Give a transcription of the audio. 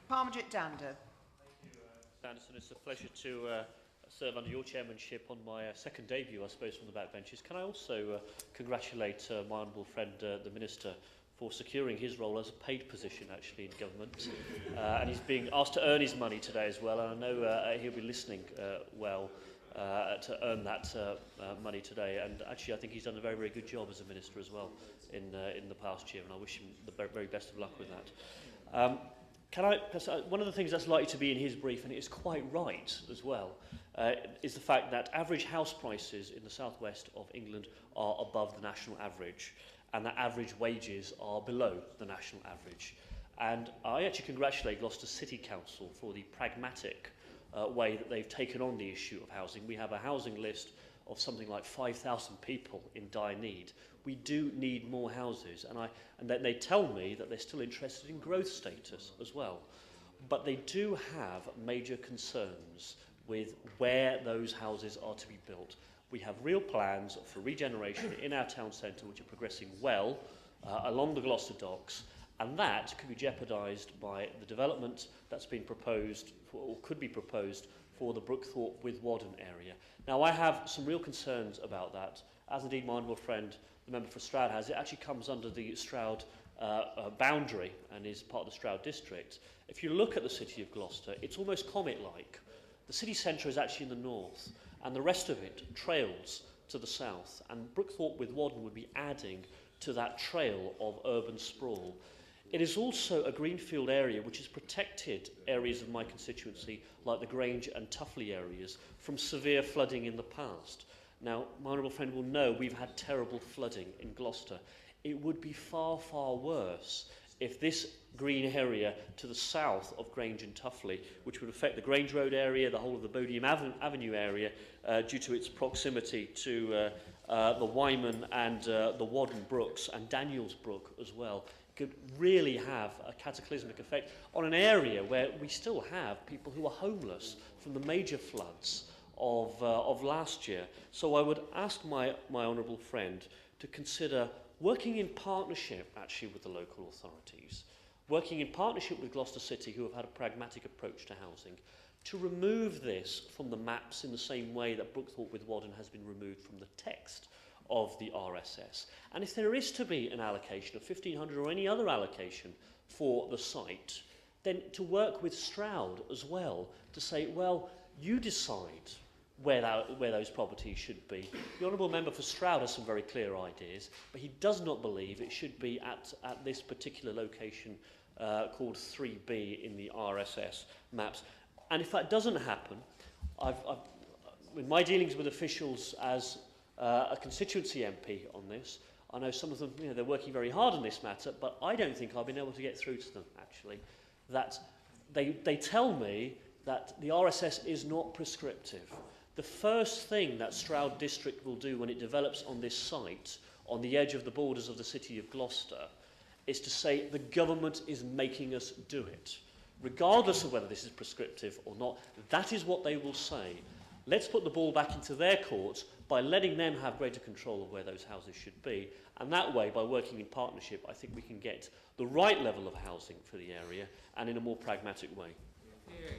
Parmjit Dhanda. Anderson, it's a pleasure to serve under your chairmanship on my second debut, I suppose, from the backbenches. Can I also congratulate my honourable friend, the Minister, for securing his role as a paid position, actually, in government. And he's being asked to earn his money today as well, and I know he'll be listening well to earn that money today. And actually, I think he's done a very, very good job as a Minister as well in the past year, and I wish him the very best of luck with that. One of the things that's likely to be in his brief, and it is quite right as well, is the fact that average house prices in the southwest of England are above the national average, and that average wages are below the national average. And I actually congratulate Gloucester City Council for the pragmatic way that they've taken on the issue of housing. We have a housing list of something like 5,000 people in dire need. We do need more houses, and then they tell me that they're still interested in growth status as well. But they do have major concerns with where those houses are to be built. We have real plans for regeneration in our town centre which are progressing well along the Gloucester docks, and that could be jeopardised by the development that's been proposed, or could be proposed, for the Brookthorpe-with-Whaddon area. Now, I have some real concerns about that, as indeed my honourable friend, the member for Stroud, has. It actually comes under the Stroud boundary and is part of the Stroud district. If you look at the city of Gloucester, it's almost comet-like. The city centre is actually in the north, and the rest of it trails to the south, and Brookthorpe-with-Whaddon would be adding to that trail of urban sprawl. It is also a greenfield area which has protected areas of my constituency, like the Grange and Tuffley areas, from severe flooding in the past. Now, my honourable friend will know we've had terrible flooding in Gloucester. It would be far, far worse if this green area to the south of Grange and Tuffley, which would affect the Grange Road area, the whole of the Bodiam Avenue area, due to its proximity to the Wyman and the Whaddon Brooks and Daniels Brook as well, could really have a cataclysmic effect on an area where we still have people who are homeless from the major floods of last year. So I would ask my honourable friend to consider working in partnership actually with the local authorities, working in partnership with Gloucester City, who have had a pragmatic approach to housing, to remove this from the maps in the same way that Brookthorpe-with-Whaddon has been removed from the text of the RSS. And if there is to be an allocation of 1,500 or any other allocation for the site, then to work with Stroud as well to say, well, you decide where those properties should be. The Honourable Member for Stroud has some very clear ideas, but he does not believe it should be at this particular location called 3B in the RSS maps. And if that doesn't happen, with my dealings with officials as a constituency MP on this, I know some of them, they're working very hard on this matter, but I don't think I've been able to get through to them, actually, that they tell me that the RSS is not prescriptive. The first thing that Stroud District will do when it develops on this site, on the edge of the borders of the city of Gloucester, is to say the government is making us do it. Regardless of whether this is prescriptive or not, that is what they will say. Let's put the ball back into their courts by letting them have greater control of where those houses should be. And that way, by working in partnership, I think we can get the right level of housing for the area and in a more pragmatic way. Yeah.